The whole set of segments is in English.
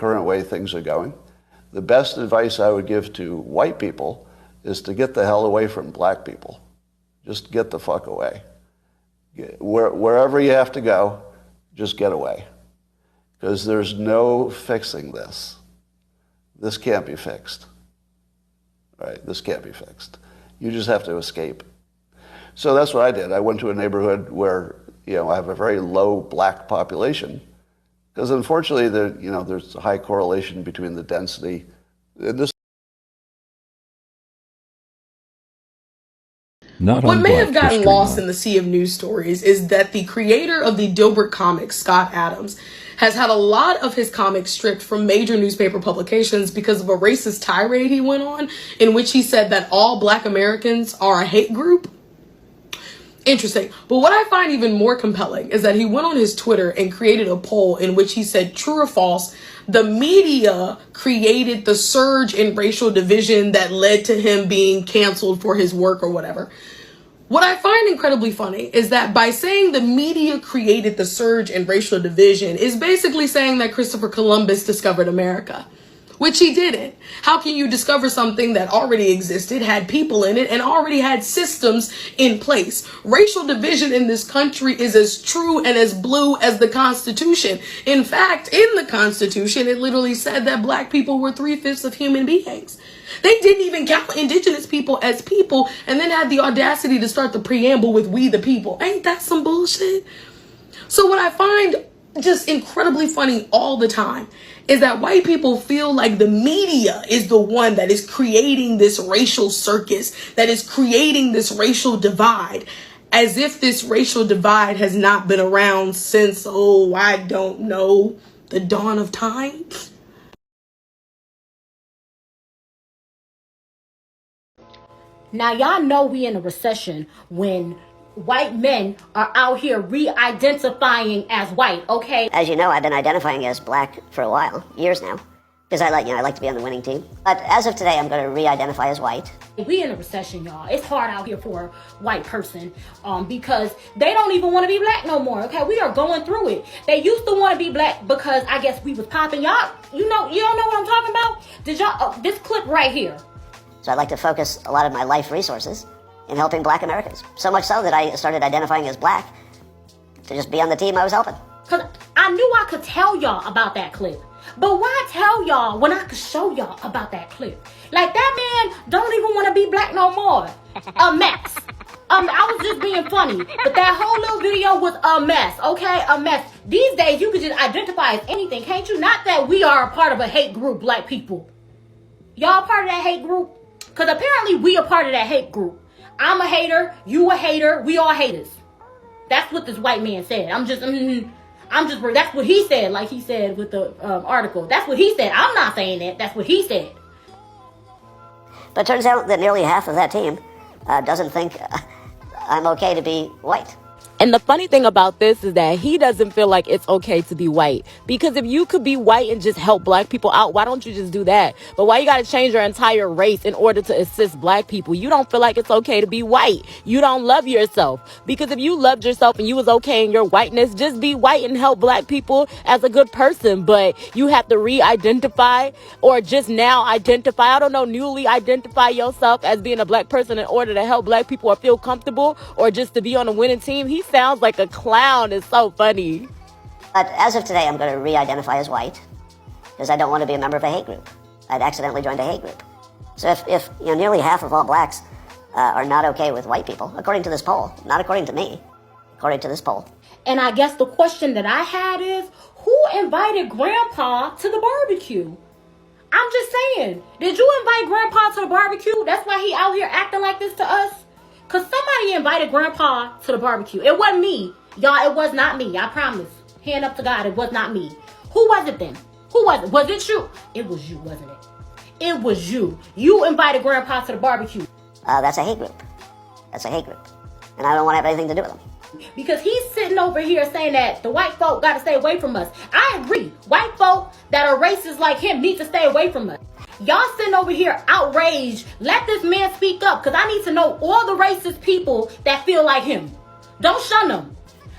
current way things are going. The best advice I would give to white people is to get the hell away from black people. Just get the fuck away. Wherever you have to go, just get away. Because there's no fixing this. This can't be fixed. Right? This can't be fixed. You just have to escape. So that's what I did. I went to a neighborhood where, I have a very low black population. Because unfortunately, there's a high correlation between the density. What may have gotten lost in the sea of news stories is that the creator of the Dilbert comics, Scott Adams, has had a lot of his comics stripped from major newspaper publications because of a racist tirade he went on in which he said that all black Americans are a hate group. Interesting. But what I find even more compelling is that he went on his Twitter and created a poll in which he said, true or false, the media created the surge in racial division that led to him being canceled for his work or whatever. What I find incredibly funny is that by saying the media created the surge in racial division is basically saying that Christopher Columbus discovered America, which he didn't. How can you discover something that already existed, had people in it, and already had systems in place? Racial division in this country is as true and as blue as the Constitution. In fact, in the Constitution, it literally said that black people were 3/5 of human beings. They didn't even count indigenous people as people and then had the audacity to start the preamble with "we the people." Ain't that some bullshit? So what I find just incredibly funny all the time is that white people feel like the media is the one that is creating this racial circus, that is creating this racial divide, as if this racial divide has not been around since, I don't know, the dawn of time. Now, y'all know we in a recession when white men are out here re-identifying as white, okay? As you know, I've been identifying as black for a while, years now, because I like to be on the winning team. But as of today, I'm going to re-identify as white. We in a recession, y'all. It's hard out here for a white person because they don't even want to be black no more, okay? We are going through it. They used to want to be black because I guess we was popping. Y'all, you don't know what I'm talking about? Did y'all, this clip right here. So I'd like to focus a lot of my life resources in helping black Americans. So much so that I started identifying as black to just be on the team I was helping. Because I knew I could tell y'all about that clip. But why tell y'all when I could show y'all about that clip? Like, that man don't even want to be black no more. A mess. I was just being funny. But that whole little video was a mess, okay? A mess. These days, you could just identify as anything, can't you? Not that we are a part of a hate group, black people. Y'all part of that hate group? Because apparently we are part of that hate group. I'm a hater, you a hater, we all haters. That's what this white man said. That's what he said, like he said with the article. That's what he said. I'm not saying that. That's what he said. But it turns out that nearly half of that team doesn't think I'm okay to be white. And the funny thing about this is that he doesn't feel like it's okay to be white. Because if you could be white and just help black people out, why don't you just do that? But why you got to change your entire race in order to assist black people? You don't feel like it's okay to be white. You don't love yourself. Because if you loved yourself and you was okay in your whiteness, just be white and help black people as a good person. But you have to re-identify or just now identify, newly identify yourself as being a black person in order to help black people or feel comfortable or just to be on a winning team. He sounds like a clown. It's so funny. But as of today, I'm going to re-identify as white because I don't want to be a member of a hate group. I'd accidentally joined a hate group. So if nearly half of all blacks are not okay with white people, according to this poll, not according to me, according to this poll. And I guess the question that I had is, who invited Grandpa to the barbecue? I'm just saying, did you invite Grandpa to the barbecue? That's why he out here acting like this to us? Because somebody invited Grandpa to the barbecue. It wasn't me. Y'all, it was not me. I promise. Hand up to God, it was not me. Who was it then? Who was it? Was it you? It was you, wasn't it? It was you. You invited Grandpa to the barbecue. That's a hate group. That's a hate group. And I don't want to have anything to do with them. Because he's sitting over here saying that the white folk got to stay away from us. I agree. White folk that are racist like him need to stay away from us. Y'all sitting over here outraged. Let this man speak up because I need to know all the racist people that feel like him. Don't shun them.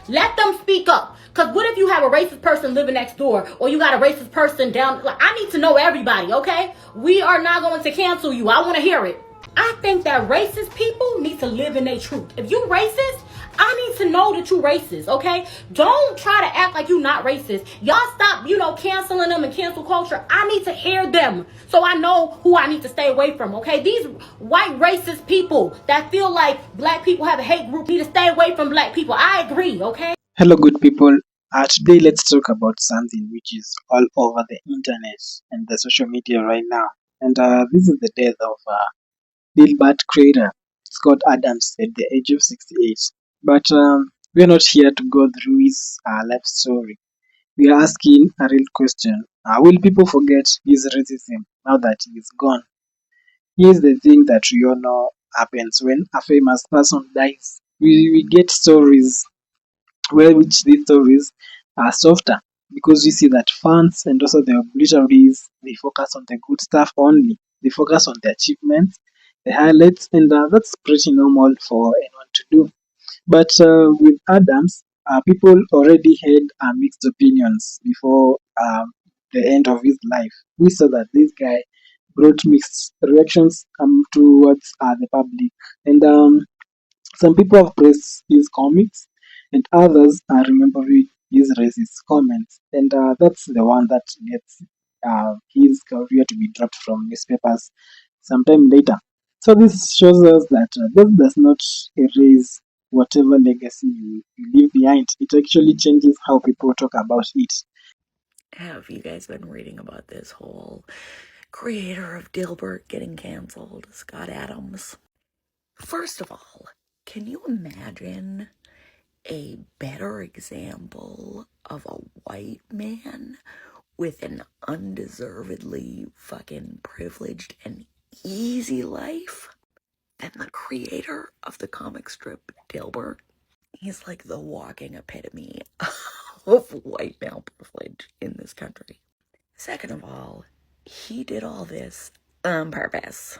Let them speak up Because what if you have a racist person living next door, or you got a racist person down? Like, I need to know everybody, okay? We are not going to cancel you. I want to hear it. I think that racist people need to live in their truth. If you racist, I need to know that you racist, okay? Don't try to act like you not racist. Y'all stop, canceling them and cancel culture. I need to hear them so I know who I need to stay away from, okay? These white racist people that feel like black people have a hate group need to stay away from black people. I agree, okay? Hello, good people. Today, let's talk about something which is all over the internet and the social media right now. And this is the death of Dilbert creator Scott Adams at the age of 68. But we're not here to go through his life story. We are asking a real question. Will people forget his racism now that he is gone? Here's the thing that we all know happens when a famous person dies. We get stories which these stories are softer because we see that fans and also the obituaries they focus on the good stuff only. They focus on the achievements, the highlights, and that's pretty normal for anyone to do. But with Adams, people already had mixed opinions before the end of his life. We saw that this guy brought mixed reactions towards the public, and some people have praised his comics, and others are remembering his racist comments, and that's the one that gets his career to be dropped from newspapers sometime later. So this shows us that this does not erase whatever legacy you leave behind. It actually changes how people talk about it. Have you guys been reading about this whole creator of Dilbert getting canceled, Scott Adams? First of all, can you imagine a better example of a white man with an undeservedly fucking privileged and easy life than the creator of the comic strip Dilbert? He's like the walking epitome of white male privilege in this country. Second of all, he did all this on purpose.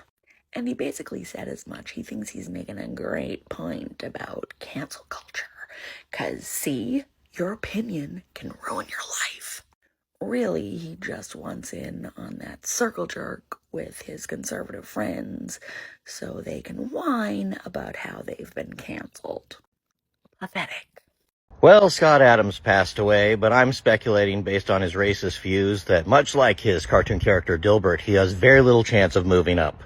And he basically said as much. He thinks he's making a great point about cancel culture. 'Cause, see, your opinion can ruin your life. Really, he just wants in on that circle jerk with his conservative friends so they can whine about how they've been canceled. Pathetic. Well, Scott Adams passed away, but I'm speculating based on his racist views that much like his cartoon character Dilbert, he has very little chance of moving up.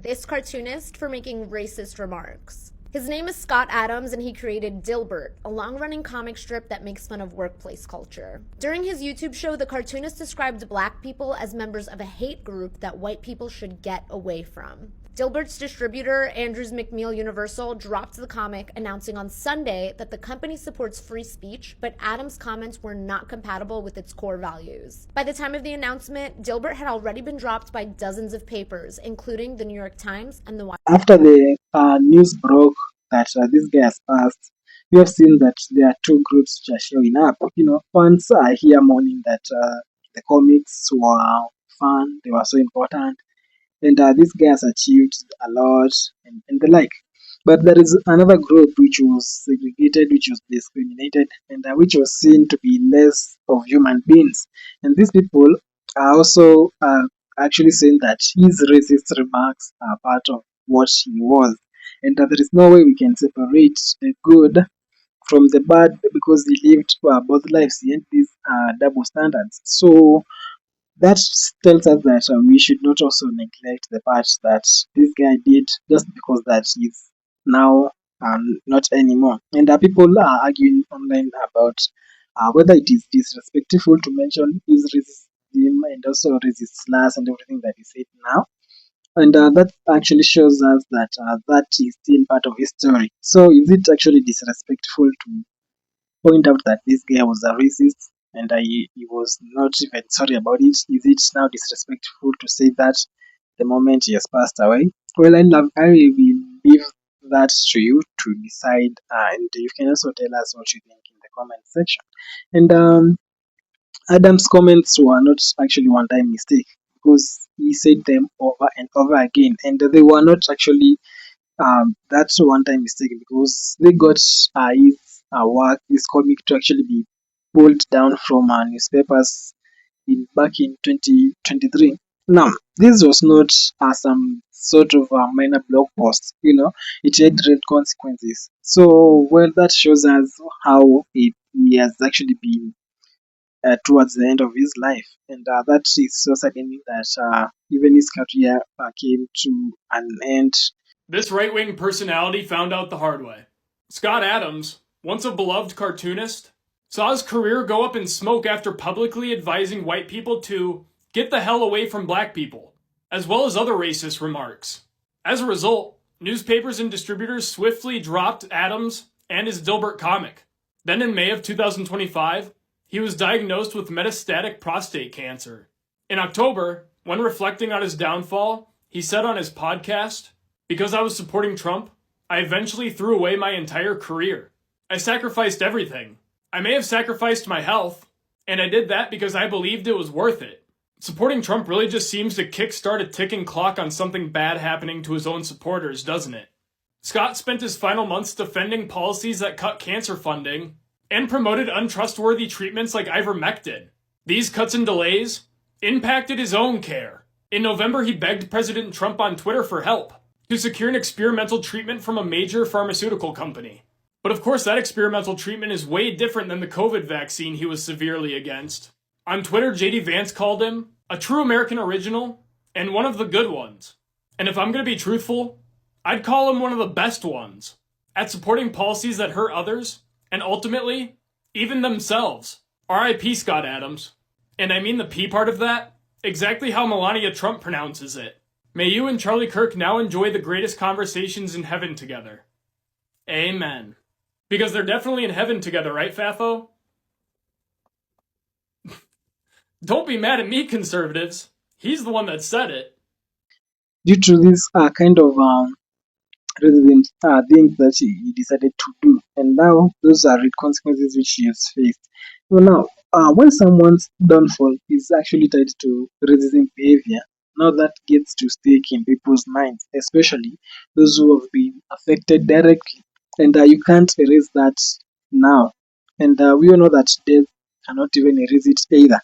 This cartoonist for making racist remarks. His name is Scott Adams, and he created Dilbert, a long-running comic strip that makes fun of workplace culture. During his YouTube show, the cartoonist described black people as members of a hate group that white people should get away from. Dilbert's distributor, Andrews McMeel Universal, dropped the comic, announcing on Sunday that the company supports free speech, but Adams' comments were not compatible with its core values. By the time of the announcement, Dilbert had already been dropped by dozens of papers, including the New York Times and the Washington After the news broke that this guy has passed, we have seen that there are two groups which are showing up. Fans are here mourning that the comics were fun, they were so important, and this guy has achieved a lot and the like. But there is another group which was segregated, which was discriminated, and which was seen to be less of human beings. And these people are also actually saying that his racist remarks are part of what he was, and that there is no way we can separate the good from the bad because he lived both lives. He had these double standards. So that tells us that we should not also neglect the part that this guy did just because that he's now not anymore. And people are arguing online about whether it is disrespectful to mention his racism and also racist slurs and everything that he said now. And that actually shows us that that is still part of his story. So is it actually disrespectful to point out that this guy was a racist and he was not even sorry about it? Is it now disrespectful to say that the moment he has passed away? Well, I will leave that to you to decide, and you can also tell us what you think in the comment section. And Adam's comments were not actually one-time mistake because he said them over and over again, and they were not actually that's a one-time mistake because they got his work, his comic to actually be pulled down from newspapers back in 2023. Now, this was not some sort of minor blog post, it had real consequences. So, well, that shows us how he has actually been towards the end of his life. And that is so saddening that even his career came to an end. This right-wing personality found out the hard way. Scott Adams, once a beloved cartoonist, saw his career go up in smoke after publicly advising white people to get the hell away from black people, as well as other racist remarks. As a result, newspapers and distributors swiftly dropped Adams and his Dilbert comic. Then in May of 2025, he was diagnosed with metastatic prostate cancer. In October, when reflecting on his downfall, he said on his podcast, "Because I was supporting Trump, I eventually threw away my entire career. I sacrificed everything. I may have sacrificed my health, and I did that because I believed it was worth it." Supporting Trump really just seems to kickstart a ticking clock on something bad happening to his own supporters, doesn't it? Scott spent his final months defending policies that cut cancer funding and promoted untrustworthy treatments like ivermectin. These cuts and delays impacted his own care. In November, he begged President Trump on Twitter for help to secure an experimental treatment from a major pharmaceutical company. But of course, that experimental treatment is way different than the COVID vaccine he was severely against. On Twitter, JD Vance called him a true American original and one of the good ones. And if I'm going to be truthful, I'd call him one of the best ones at supporting policies that hurt others and ultimately, even themselves. R.I.P. Scott Adams. And I mean the P part of that, exactly how Melania Trump pronounces it. May you and Charlie Kirk now enjoy the greatest conversations in heaven together. Amen. Because they're definitely in heaven together, right, Fafo? Don't be mad at me, conservatives. He's the one that said it. Due to this kind of resident things that he decided to do, and now those are the consequences which he has faced. So now, when someone's downfall is actually tied to racism behavior, now that gets to stick in people's minds, especially those who have been affected directly, and you can't erase that now. And we all know that death cannot even erase it either.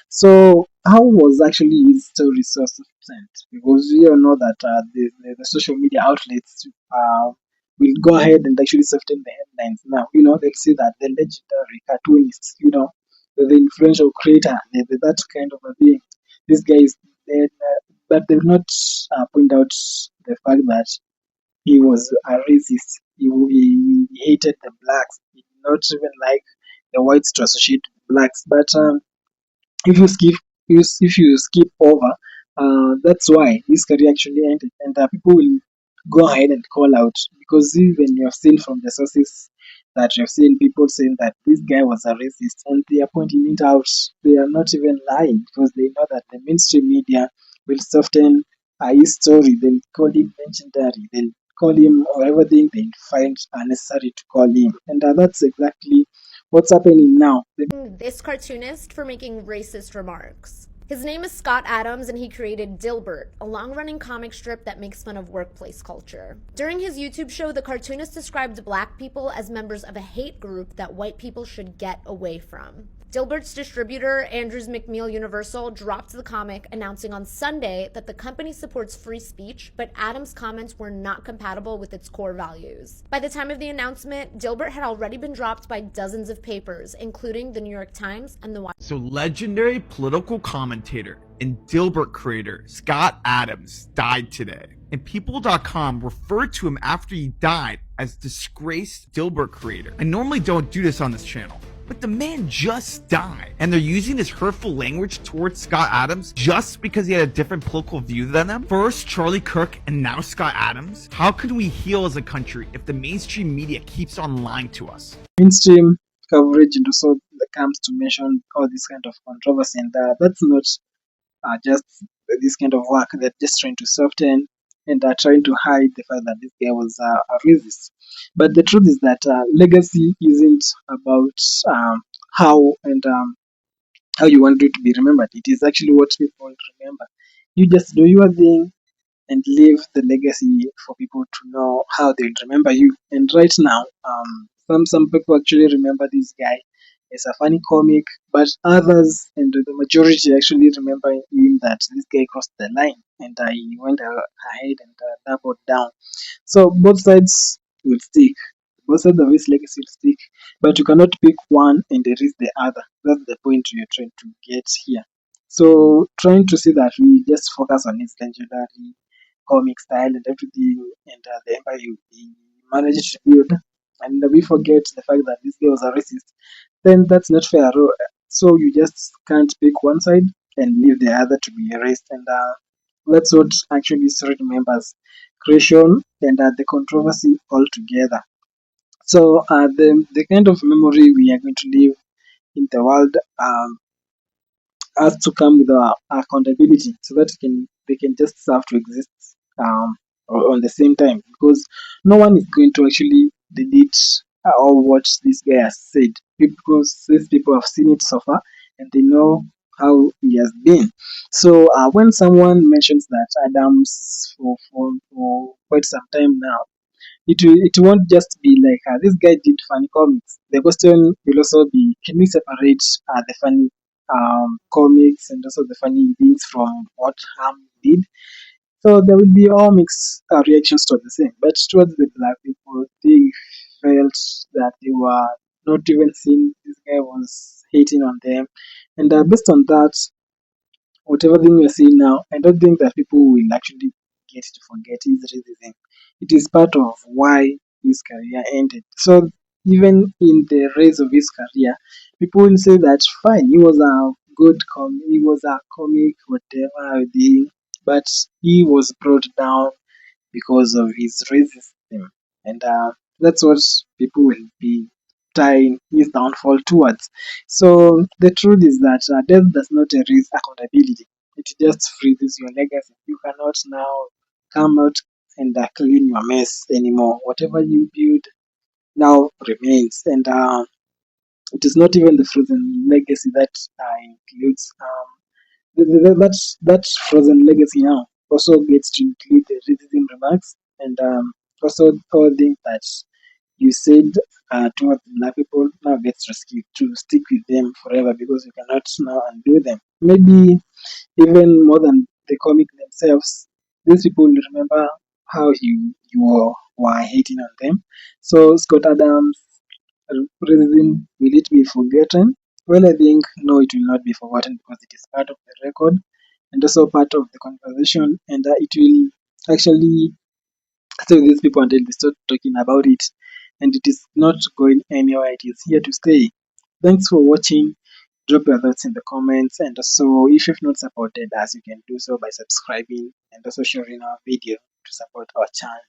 So, how was actually his story so sent? Because we all know that the social media outlets will go ahead and actually soften the headlines. Now, they'll see that the legendary cartoonist, the influential creator, that kind of a thing. This guy is dead, but they've not point out the fact that he was a racist. He hated the blacks. He did not even like the whites to associate with blacks. But if you skip over, that's why this career actually ended, and people will go ahead and call out, because even you have seen from the sources that you have seen people saying that this guy was a racist, and they are pointing it out. They are not even lying, because they know that the mainstream media will soften his story. They'll call him legendary. They'll call him whatever thing they find necessary to call him, and that's exactly what's happening now. This cartoonist for making racist remarks. His name is Scott Adams, and he created Dilbert, a long-running comic strip that makes fun of workplace culture. During his YouTube show, the cartoonist described black people as members of a hate group that white people should get away from. Dilbert's distributor, Andrews McMeel Universal, dropped the comic, announcing on Sunday that the company supports free speech, but Adams' comments were not compatible with its core values. By the time of the announcement, Dilbert had already been dropped by dozens of papers, including the New York Times and the So legendary political commentator and Dilbert creator Scott Adams died today, and People.com referred to him after he died as disgraced Dilbert creator. I normally don't do this on this channel, but the man just died, and they're using this hurtful language towards Scott Adams just because he had a different political view than them. First Charlie Kirk, and now Scott Adams. How can we heal as a country if the mainstream media keeps on lying to us? Mainstream coverage and also comes to mention all this kind of controversy, and that's not just this kind of work. They're just trying to soften and trying to hide the fact that this guy was a racist. But the truth is that legacy isn't about how you want it to be remembered. It is actually what people remember. You just do your thing, and leave the legacy for people to know how they remember you. And right now, some people actually remember this guy as a funny comic, but others and the majority actually remember him that this guy crossed the line and he went ahead and doubled down. So both sides will stick. Both sides of his legacy will stick, but you cannot pick one and erase the other. That's the point you're trying to get here. So trying to see that we just focus on his legendary comic style and everything, and the empire he managed to build, and we forget the fact that this guy was a racist, then that's not fair. So you just can't pick one side and leave the other to be erased, and that's what actually history remembers: creation and the controversy all together. So the kind of memory we are going to leave in the world has to come with accountability, so that they can just have to exist um, on the same time, because no one is going to actually delete or watch this guy has said, because these people have seen it so far and they know how he has been. So when someone mentions that Adams for quite some time now, it won't just be like this guy did funny comics. The question will also be, can we separate the funny comics and also the funny things from what harm did? So there will be all mixed reactions to the same. But towards the black people, they felt that they were not even seeing this guy was hating on them, and based on that, whatever thing we're seeing now, I don't think that people will actually get to forget his racism. It is part of why his career ended. So even in the race of his career, people will say that fine, he was a he was a comic, whatever thing, but he was brought down because of his racism. And that's what people will be tying his downfall towards. So the truth is that death does not erase accountability. It just freezes your legacy. You cannot now come out and clean your mess anymore. Whatever you build now remains. And it is not even the frozen legacy that includes that frozen legacy now also gets to include the racism remarks, and also all things that you said towards black people now gets to stick with them forever, because you cannot now undo them. Maybe even more than the comic themselves, these people will remember how were hating on them. So Scott Adams' racism, will it be forgotten? Well, I think no, it will not be forgotten, because it is part of the record and also part of the conversation, and it will actually stay with these people until they start talking about it, and it is not going anywhere. It is here to stay. Thanks for watching. Drop your thoughts in the comments, and also if you've not supported us, you can do so by subscribing and also sharing our video to support our channel.